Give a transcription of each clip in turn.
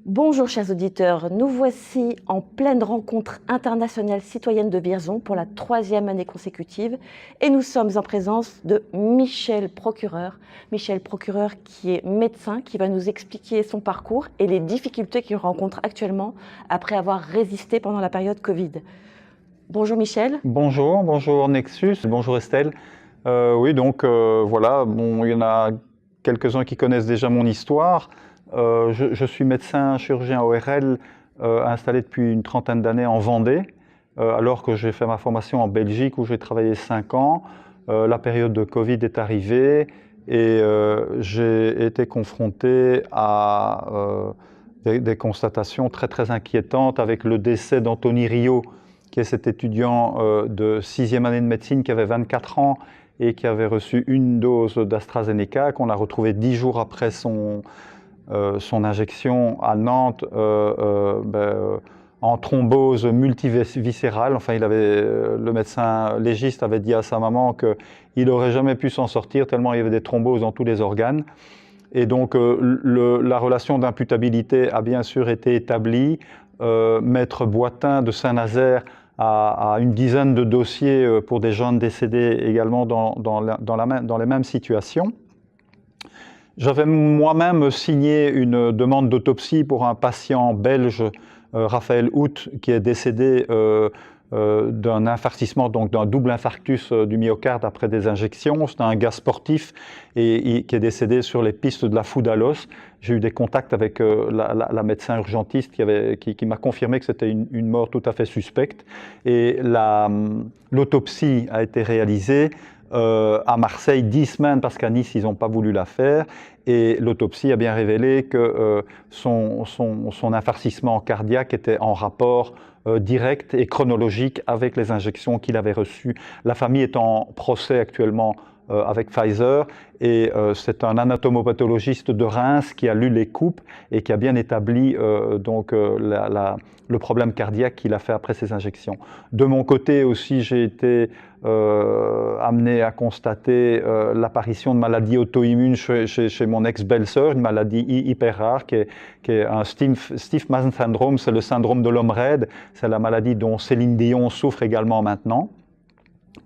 Bonjour chers auditeurs, nous voici en pleine rencontre internationale citoyenne de Vierzon pour la 3e année consécutive et nous sommes en présence de Michel Procureur. Michel Procureur qui est médecin, qui va nous expliquer son parcours et les difficultés qu'il rencontre actuellement après avoir résisté pendant la période Covid. Bonjour Michel. Bonjour Nexus, bonjour Estelle. Voilà, il y en a quelques-uns qui connaissent déjà mon histoire. Je suis médecin chirurgien ORL installé depuis une trentaine d'années en Vendée, alors que j'ai fait ma formation en Belgique où j'ai travaillé 5 ans. La période de Covid est arrivée et j'ai été confronté à des constatations très inquiétantes avec le décès d'Anthony Rio, qui est cet étudiant de 6e année de médecine qui avait 24 ans et qui avait reçu une dose d'AstraZeneca, qu'on a retrouvé 10 jours après son injection à Nantes en thrombose multiviscérale. Enfin, le médecin légiste avait dit à sa maman qu'il n'aurait jamais pu s'en sortir tellement il y avait des thromboses dans tous les organes. Et donc la relation d'imputabilité a bien sûr été établie. Maître Boitin de Saint-Nazaire a une dizaine de dossiers pour des jeunes décédés également dans les mêmes situations. J'avais moi-même signé une demande d'autopsie pour un patient belge, Raphaël Hout, qui est décédé d'un infarcissement, donc d'un double infarctus du myocarde après des injections. C'est un gars sportif et qui est décédé sur les pistes de la Foudalos. J'ai eu des contacts avec la médecin urgentiste qui m'a confirmé que c'était une mort tout à fait suspecte. Et l'autopsie a été réalisée à Marseille 10 semaines parce qu'à Nice, ils n'ont pas voulu la faire. Et l'autopsie a bien révélé que son infarcissement cardiaque était en rapport direct et chronologique avec les injections qu'il avait reçues. La famille est en procès actuellement avec Pfizer et c'est un anatomopathologiste de Reims qui a lu les coupes et qui a bien établi le problème cardiaque qu'il a fait après ces injections. De mon côté aussi, j'ai été amené à constater l'apparition de maladies auto-immunes chez mon ex-belle-sœur, une maladie hyper rare qui est un Stiefman syndrome, c'est le syndrome de l'homme raide, c'est la maladie dont Céline Dion souffre également maintenant.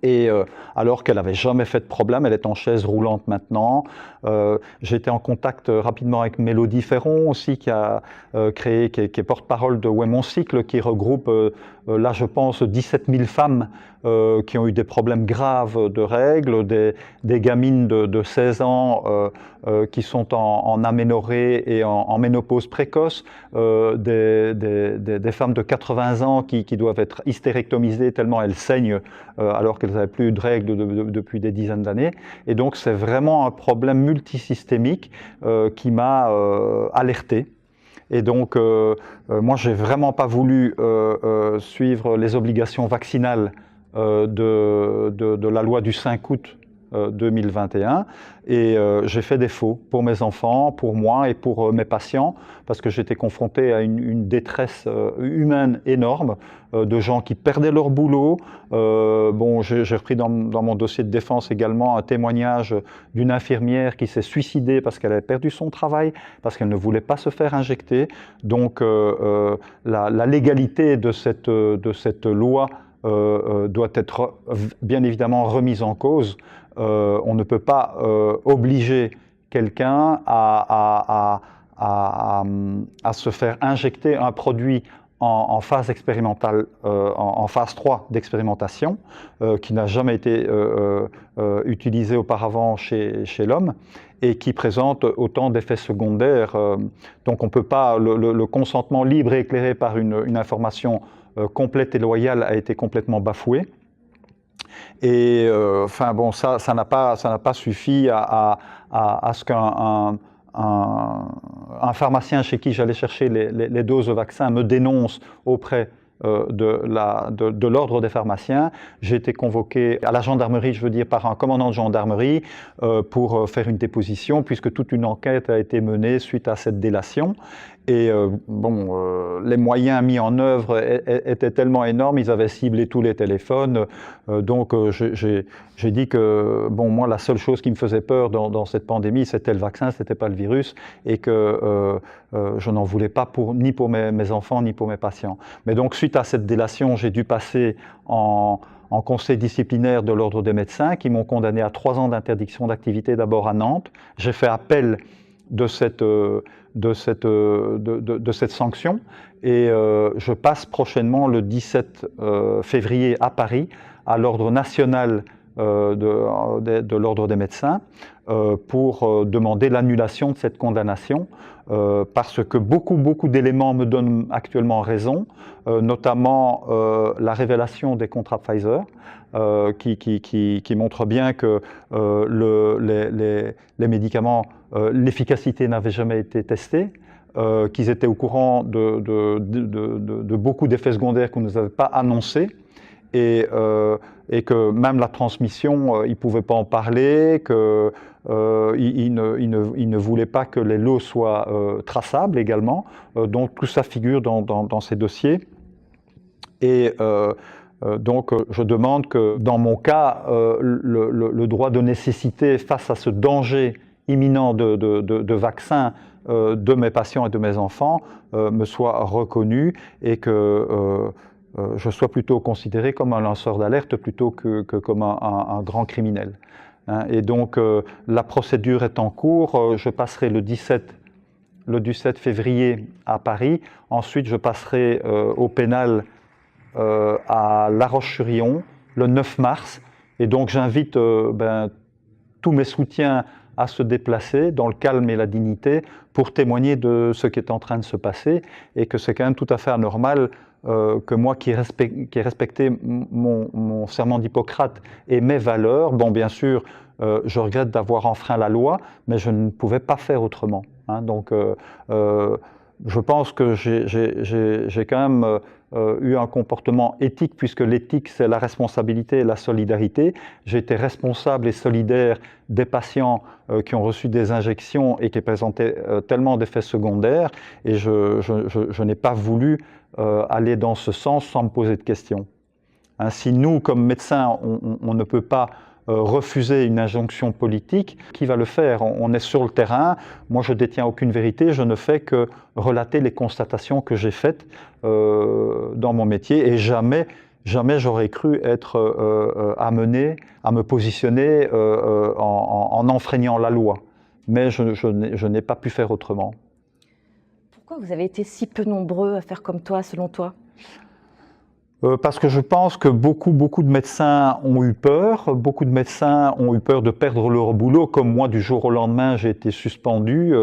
Et alors qu'elle n'avait jamais fait de problème, elle est en chaise roulante maintenant. J'ai été en contact rapidement avec Mélodie Ferron aussi, qui est porte-parole de Ouais Mon Cycle, qui regroupe là je pense 17 000 femmes qui ont eu des problèmes graves de règles, des gamines de 16 ans qui sont en aménorrhée et en ménopause précoce, des femmes de 80 ans qui doivent être hystérectomisées tellement elles saignent alors qu'elles n'avaient plus de règles depuis des dizaines d'années. Et donc c'est vraiment un problème multisystémique qui m'a alerté. Et donc moi j'ai vraiment pas voulu suivre les obligations vaccinales de la loi du 5 août 2021 et j'ai fait des faux pour mes enfants, pour moi et pour mes patients parce que j'étais confronté à une détresse humaine énorme de gens qui perdaient leur boulot. J'ai repris dans mon dossier de défense également un témoignage d'une infirmière qui s'est suicidée parce qu'elle avait perdu son travail, parce qu'elle ne voulait pas se faire injecter. Donc la légalité de cette loi doit être bien évidemment remise en cause. On ne peut pas obliger quelqu'un à se faire injecter un produit en phase expérimentale, en phase 3 d'expérimentation, qui n'a jamais été utilisé auparavant chez l'homme et qui présente autant d'effets secondaires. Donc on ne peut pas, le consentement libre et éclairé par une information complète et loyale a été complètement bafoué. Et ça n'a pas suffi à ce qu'un pharmacien chez qui j'allais chercher les doses de vaccin me dénonce auprès de l'ordre des pharmaciens. J'ai été convoqué à la gendarmerie, je veux dire, par un commandant de gendarmerie pour faire une déposition, puisque toute une enquête a été menée suite à cette délation. Et les moyens mis en œuvre étaient tellement énormes, ils avaient ciblé tous les téléphones. Donc j'ai dit que moi, la seule chose qui me faisait peur dans cette pandémie, c'était le vaccin, c'était pas le virus, et que je n'en voulais pas ni pour mes enfants, ni pour mes patients. Mais donc, suite à cette délation, j'ai dû passer en conseil disciplinaire de l'Ordre des médecins, qui m'ont condamné à 3 ans d'interdiction d'activité, d'abord à Nantes. J'ai fait appel de cette sanction, et je passe prochainement le 17 février à Paris à l'Ordre national de l'Ordre des médecins pour demander l'annulation de cette condamnation, parce que beaucoup d'éléments me donnent actuellement raison, notamment la révélation des contrats Pfizer, qui montre bien que les médicaments, l'efficacité n'avait jamais été testée, qu'ils étaient au courant de beaucoup d'effets secondaires qu'on ne nous avait pas annoncés, et que même la transmission, ils ne pouvaient pas en parler, qu'ils ne voulaient pas que les lots soient traçables également. Donc tout ça figure dans ces dossiers. Et donc je demande que, dans mon cas, le droit de nécessité face à ce danger imminent de vaccin de mes patients et de mes enfants me soit reconnu, et que je sois plutôt considéré comme un lanceur d'alerte plutôt que comme un grand criminel. Et donc la procédure est en cours. Je passerai le 17 février à Paris. Ensuite, je passerai au pénal à La Roche-sur-Yon le 9 mars. Et donc j'invite tous mes soutiens à se déplacer dans le calme et la dignité pour témoigner de ce qui est en train de se passer, et que c'est quand même tout à fait anormal que moi qui ai respecté mon serment d'Hippocrate et mes valeurs, bien sûr, je regrette d'avoir enfreint la loi, mais je ne pouvais pas faire autrement. Donc je pense que j'ai quand même eu un comportement éthique, puisque l'éthique, c'est la responsabilité et la solidarité. J'ai été responsable et solidaire des patients qui ont reçu des injections et qui présentaient tellement d'effets secondaires, et je n'ai pas voulu aller dans ce sens sans me poser de questions. Si nous, comme médecins, on ne peut pas refuser une injonction politique, qui va le faire? On est sur le terrain, moi je ne détiens aucune vérité, je ne fais que relater les constatations que j'ai faites dans mon métier, et jamais j'aurais cru être amené à me positionner en enfreignant la loi. Mais je n'ai pas pu faire autrement. Pourquoi vous avez été si peu nombreux à faire comme toi, selon toi ? Parce que je pense que beaucoup de médecins ont eu peur. Beaucoup de médecins ont eu peur de perdre leur boulot. Comme moi, du jour au lendemain, j'ai été suspendu.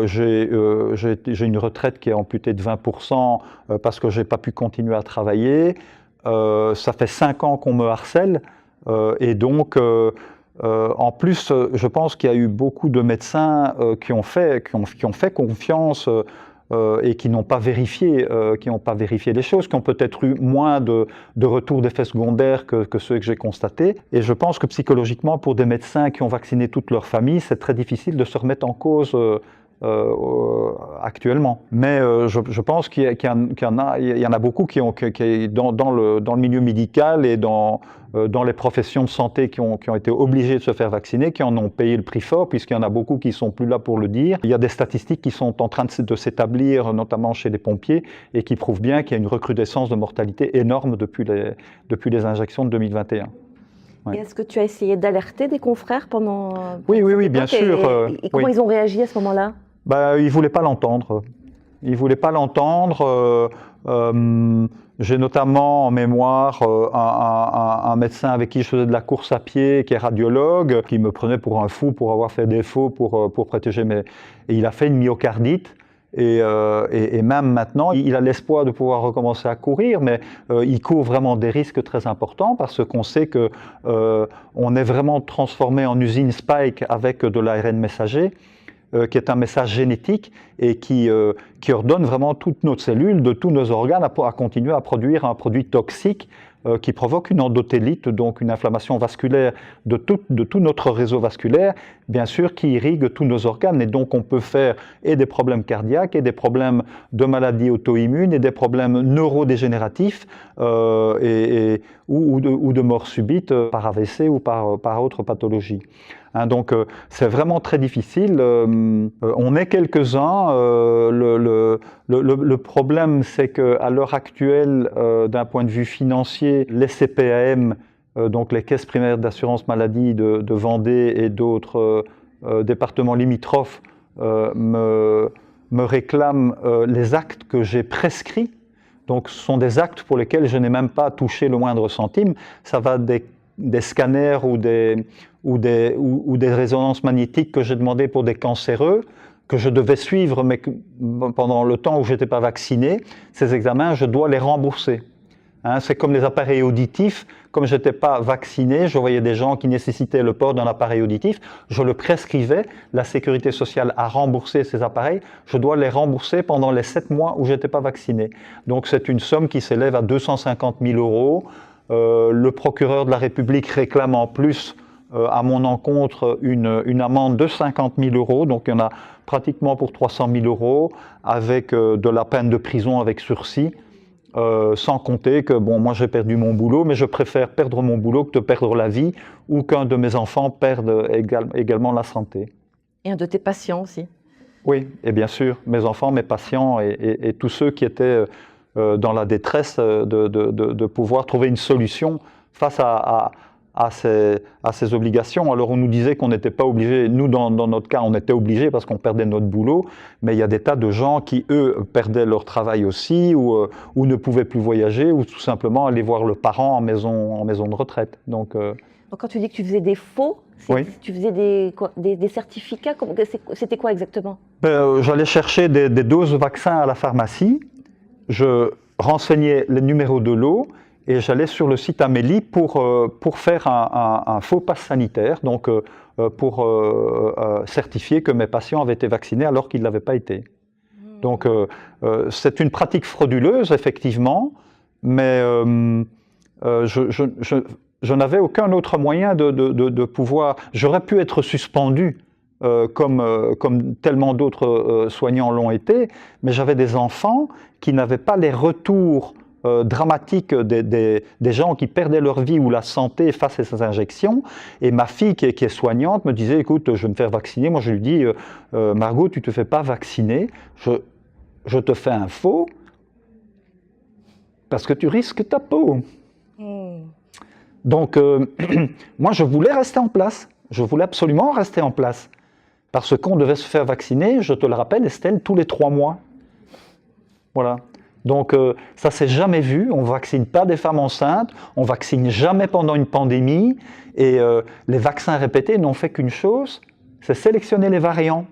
J'ai une retraite qui est amputée de 20% parce que je n'ai pas pu continuer à travailler. Ça fait 5 ans qu'on me harcèle. Et donc, en plus, je pense qu'il y a eu beaucoup de médecins qui ont fait confiance et qui n'ont pas vérifié les choses, qui ont peut-être eu moins de retours d'effets secondaires que ceux que j'ai constatés. Et je pense que psychologiquement, pour des médecins qui ont vacciné toute leur famille, c'est très difficile de se remettre en cause actuellement. Mais je pense qu'il y en a beaucoup qui dans le milieu médical et dans les professions de santé qui ont été obligés de se faire vacciner, qui en ont payé le prix fort, puisqu'il y en a beaucoup qui ne sont plus là pour le dire. Il y a des statistiques qui sont en train de s'établir, notamment chez les pompiers, et qui prouvent bien qu'il y a une recrudescence de mortalité énorme depuis les injections de 2021. Ouais. Est-ce que tu as essayé d'alerter des confrères pendant Oui, bien sûr. Et comment ils ont réagi à ce moment-là ? Ils ne voulaient pas l'entendre. Ils ne voulaient pas l'entendre. J'ai notamment en mémoire un médecin avec qui je faisais de la course à pied, qui est radiologue, qui me prenait pour un fou pour avoir fait des faux pour protéger mes... Et il a fait une myocardite. Et même maintenant, il a l'espoir de pouvoir recommencer à courir, mais il court vraiment des risques très importants, parce qu'on sait qu'on est vraiment transformé en usine Spike avec de l'ARN messager, qui est un message génétique et qui ordonne vraiment toutes nos cellules, de tous nos organes, à continuer à produire un produit toxique qui provoque une endothélite, donc une inflammation vasculaire de tout notre réseau vasculaire, bien sûr, qui irrigue tous nos organes. Et donc, on peut faire et des problèmes cardiaques, et des problèmes de maladies auto-immunes, et des problèmes neurodégénératifs, ou de mort subite par AVC ou par autre pathologie. Hein, donc c'est vraiment très difficile. On est quelques-uns. Le problème, c'est qu'à l'heure actuelle, d'un point de vue financier, les CPAM, donc les caisses primaires d'assurance maladie de Vendée et d'autres départements limitrophes, me réclament les actes que j'ai prescrits. Donc ce sont des actes pour lesquels je n'ai même pas touché le moindre centime. Ça va des scanners ou des résonances magnétiques que j'ai demandé pour des cancéreux, que je devais suivre, mais pendant le temps où je n'étais pas vacciné, ces examens, je dois les rembourser. Hein, c'est comme les appareils auditifs. Comme je n'étais pas vacciné, je voyais des gens qui nécessitaient le port d'un appareil auditif, je le prescrivais, la sécurité sociale a remboursé ces appareils, je dois les rembourser pendant les 7 mois où je n'étais pas vacciné. Donc c'est une somme qui s'élève à 250 000 €. Le procureur de la République réclame en plus à mon encontre une amende de 50 000 €, donc il y en a pratiquement pour 300 000 €, avec de la peine de prison avec sursis, sans compter que bon, moi j'ai perdu mon boulot, mais je préfère perdre mon boulot que de perdre la vie, ou qu'un de mes enfants perde également la santé. Et un de tes patients aussi. Oui, et bien sûr, mes enfants, mes patients et tous ceux qui étaient dans la détresse de pouvoir trouver une solution face à ces obligations. Alors on nous disait qu'on n'était pas obligé, nous dans notre cas on était obligé parce qu'on perdait notre boulot, mais il y a des tas de gens qui eux perdaient leur travail aussi, ou ne pouvaient plus voyager, ou tout simplement aller voir le parent en maison de retraite. Donc quand tu dis que tu faisais des faux, oui. Tu faisais des certificats, c'était quoi exactement? J'allais chercher des doses de vaccins à la pharmacie, je renseignais les numéros de lot, et j'allais sur le site Amélie pour faire un faux pass sanitaire, donc pour certifier que mes patients avaient été vaccinés alors qu'ils ne l'avaient pas été. Donc c'est une pratique frauduleuse, effectivement, mais je n'avais aucun autre moyen de pouvoir... J'aurais pu être suspendu, comme tellement d'autres soignants l'ont été, mais j'avais des enfants qui n'avaient pas les retours dramatique des gens qui perdaient leur vie ou la santé face à ces injections. Et ma fille, qui est soignante, me disait, écoute, je vais me faire vacciner. Moi, je lui dis, Margot, tu ne te fais pas vacciner, je te fais un faux, parce que tu risques ta peau. Donc, moi, je voulais rester en place. Je voulais absolument rester en place. Parce qu'on devait se faire vacciner, je te le rappelle, Estelle, tous les 3 mois. Voilà. Donc ça s'est jamais vu, on ne vaccine pas des femmes enceintes, on ne vaccine jamais pendant une pandémie, et les vaccins répétés n'ont fait qu'une chose, c'est sélectionner les variants.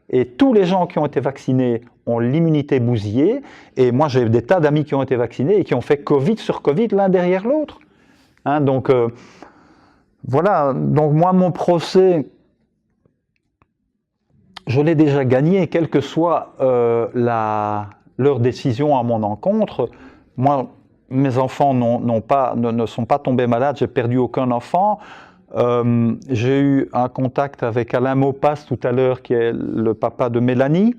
Et tous les gens qui ont été vaccinés ont l'immunité bousillée, et moi j'ai des tas d'amis qui ont été vaccinés et qui ont fait Covid sur Covid l'un derrière l'autre. Hein, donc voilà, donc moi mon procès, je l'ai déjà gagné, quelle que soit leur décision à mon encontre. Moi, mes enfants ne sont pas tombés malades, j'ai perdu aucun enfant. J'ai eu un contact avec Alain Maupas tout à l'heure, qui est le papa de Mélanie.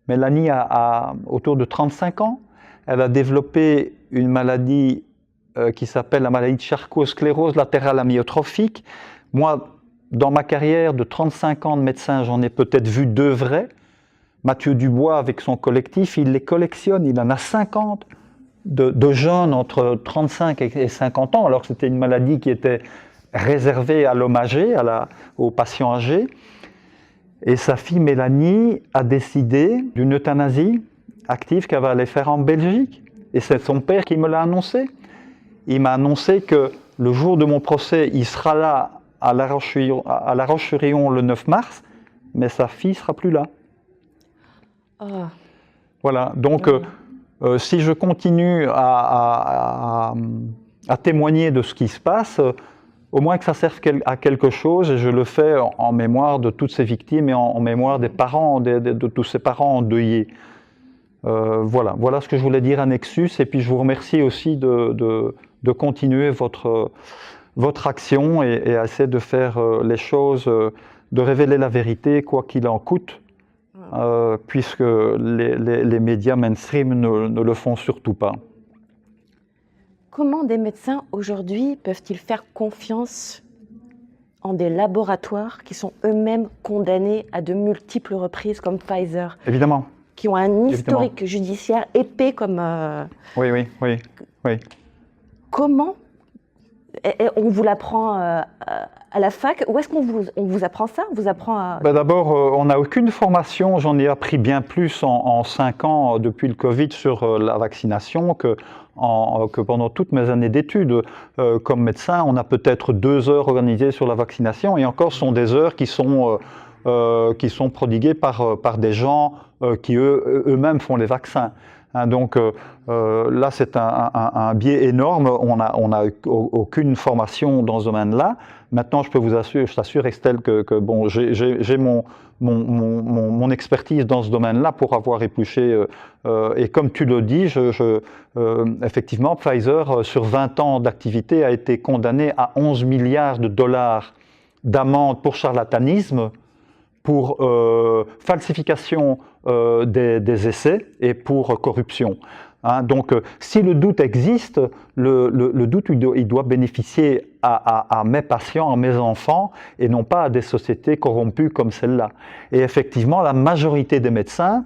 Mélanie a autour de 35 ans. Elle a développé une maladie qui s'appelle la maladie de Charcot-sclérose latérale amyotrophique. Moi, dans ma carrière de 35 ans de médecin, j'en ai peut-être vu 2 vrais. Mathieu Dubois, avec son collectif, il les collectionne, il en a 50 de jeunes entre 35 et 50 ans, alors que c'était une maladie qui était réservée à l'homme âgé, aux patients âgés. Et sa fille Mélanie a décidé d'une euthanasie active qu'elle va aller faire en Belgique. Et c'est son père qui me l'a annoncé. Il m'a annoncé que le jour de mon procès, il sera là à La Roche-sur-Yon le 9 mars, mais sa fille ne sera plus là. Voilà, donc si je continue à témoigner de ce qui se passe, au moins que ça serve à quelque chose, et je le fais en mémoire de toutes ces victimes et en mémoire des parents, de tous ces parents endeuillés. Voilà ce que je voulais dire à Nexus, et puis je vous remercie aussi de de continuer votre action et à essayer de faire les choses, de révéler la vérité, quoi qu'il en coûte, puisque les médias mainstream ne le font surtout pas. Comment des médecins aujourd'hui peuvent-ils faire confiance en des laboratoires qui sont eux-mêmes condamnés à de multiples reprises comme Pfizer? Évidemment. Qui ont un historique judiciaire épais comme... Oui. Comment on vous l'apprend à la fac? Où est-ce qu'on vous apprend ça? On vous apprend à... D'abord, on n'a aucune formation. J'en ai appris bien plus en 5 ans depuis le Covid sur la vaccination que pendant toutes mes années d'études. Comme médecin, on a peut-être 2 heures organisées sur la vaccination, et encore, ce sont des heures qui sont prodiguées par des gens qui eux-mêmes font les vaccins. Donc là, c'est un biais énorme. On n'a aucune formation dans ce domaine-là. Maintenant, je t'assure, Estelle, que bon, j'ai mon expertise dans ce domaine-là pour avoir épluché. Et comme tu le dis, effectivement, Pfizer, sur 20 ans d'activité, a été condamné à 11 milliards de dollars d'amende pour charlatanisme, pour falsification des essais et pour corruption. Donc, si le doute existe, le doute il doit bénéficier à mes patients, à mes enfants, et non pas à des sociétés corrompues comme celle-là. Et effectivement, la majorité des médecins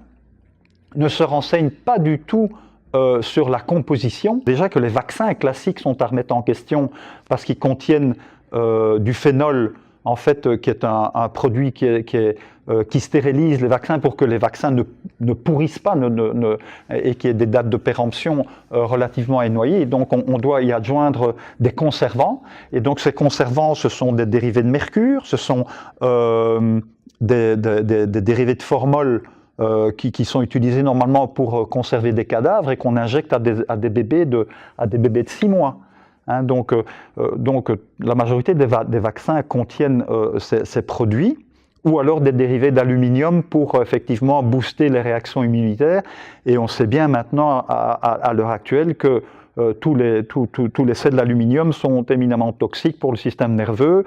ne se renseignent pas du tout sur la composition. Déjà que les vaccins classiques sont à remettre en question parce qu'ils contiennent du phénol, en fait, qui est un produit qui stérilise les vaccins pour que les vaccins ne pourrissent pas et qu'il y ait des dates de péremption relativement éloignées. Donc on doit y adjoindre des conservants. Et donc ces conservants, ce sont des dérivés de mercure, ce sont des dérivés de formol qui sont utilisés normalement pour conserver des cadavres et qu'on injecte à des bébés de 6 mois. Donc la majorité des vaccins contiennent ces produits, ou alors des dérivés d'aluminium pour effectivement booster les réactions immunitaires. Et on sait bien maintenant, à l'heure actuelle, que tous les sels d'aluminium sont éminemment toxiques pour le système nerveux.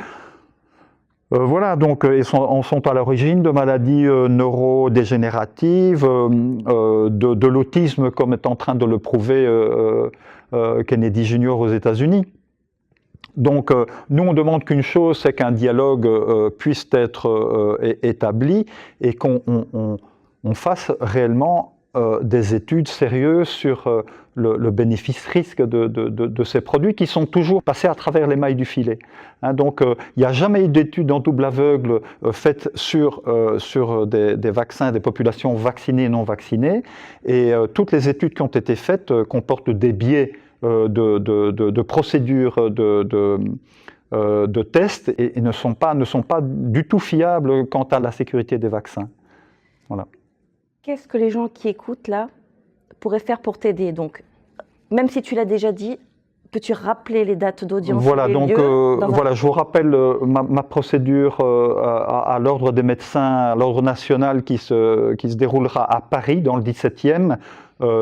Voilà, donc ils sont à l'origine de maladies neurodégénératives, de l'autisme, comme est en train de le prouver Kennedy Jr. aux États-Unis. Donc nous on demande qu'une chose, c'est qu'un dialogue puisse être établi et qu'on fasse réellement des études sérieuses sur le bénéfice-risque de ces produits qui sont toujours passés à travers les mailles du filet. Donc il n'y a jamais eu d'études en double aveugle faites sur des vaccins, des populations vaccinées et non vaccinées, et toutes les études qui ont été faites comportent des biais de procédures de tests et ne sont pas du tout fiables quant à la sécurité des vaccins. Voilà. Qu'est-ce que les gens qui écoutent là pourraient faire pour t'aider? Donc, même si tu l'as déjà dit, peux-tu rappeler les dates d'audience? Voilà, donc voilà, je vous rappelle ma procédure à l'Ordre des médecins, à l'Ordre national qui se déroulera à Paris, dans le 17e.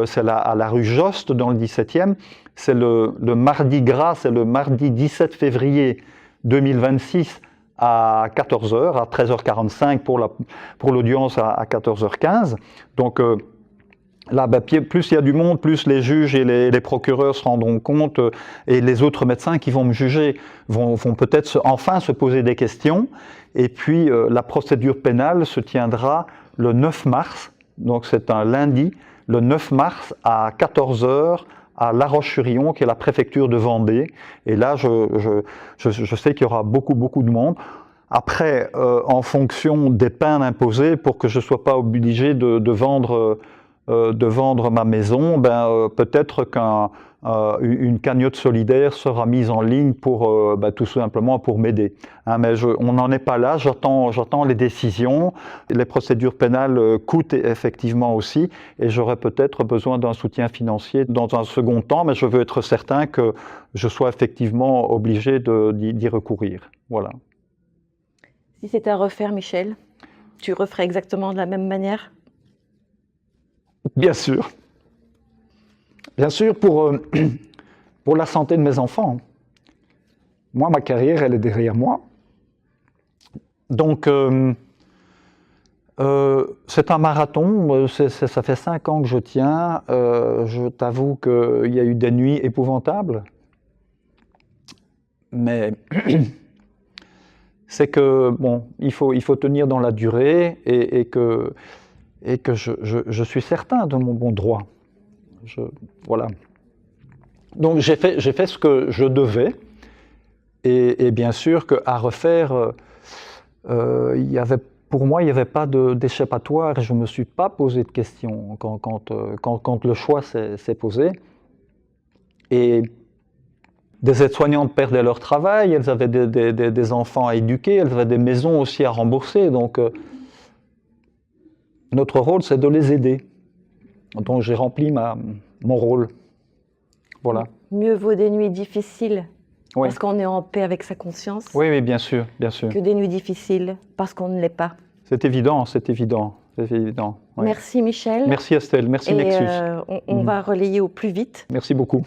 C'est à la rue Joste, dans le 17e. C'est le mardi gras, c'est le mardi 17 février 2026 à 14h, à 13h45 pour l'audience à 14h15. Donc là, plus il y a du monde, plus les juges et les procureurs se rendront compte, et les autres médecins qui vont me juger vont peut-être enfin se poser des questions. Et puis la procédure pénale se tiendra le 9 mars, donc c'est un lundi, le 9 mars à 14h à La Roche-sur-Yon, qui est la préfecture de Vendée. Et là, je sais qu'il y aura beaucoup de monde. Après, en fonction des peines imposées, pour que je ne sois pas obligé de vendre ma maison, peut-être qu'une cagnotte solidaire sera mise en ligne pour tout simplement pour m'aider. Mais on n'en est pas là, j'attends les décisions. Les procédures pénales coûtent effectivement aussi, et j'aurai peut-être besoin d'un soutien financier dans un second temps, mais je veux être certain que je sois effectivement obligé d'y recourir. Voilà. Si c'était à refaire, Michel, tu referais exactement de la même manière? Bien sûr, pour la santé de mes enfants. Moi, ma carrière, elle est derrière moi. Donc, c'est un marathon, ça fait 5 ans que je tiens. Je t'avoue qu'il y a eu des nuits épouvantables. Mais c'est que, bon, il faut tenir dans la durée et que je suis certain de mon bon droit. Voilà. Donc j'ai fait ce que je devais. Et bien sûr qu'à refaire, pour moi, il n'y avait pas d'échappatoire. Je ne me suis pas posé de questions quand le choix s'est posé. Et des aides-soignantes perdaient leur travail, elles avaient des enfants à éduquer, elles avaient des maisons aussi à rembourser. Donc, notre rôle, c'est de les aider. Donc, j'ai rempli mon rôle. Voilà. Mieux vaut des nuits difficiles Oui. parce qu'on est en paix avec sa conscience Oui, bien sûr, bien sûr. que des nuits difficiles parce qu'on ne l'est pas. C'est évident, c'est évident. C'est évident. Oui. Merci Michel. Merci Estelle, merci Et Nexus. on va relayer au plus vite. Merci beaucoup.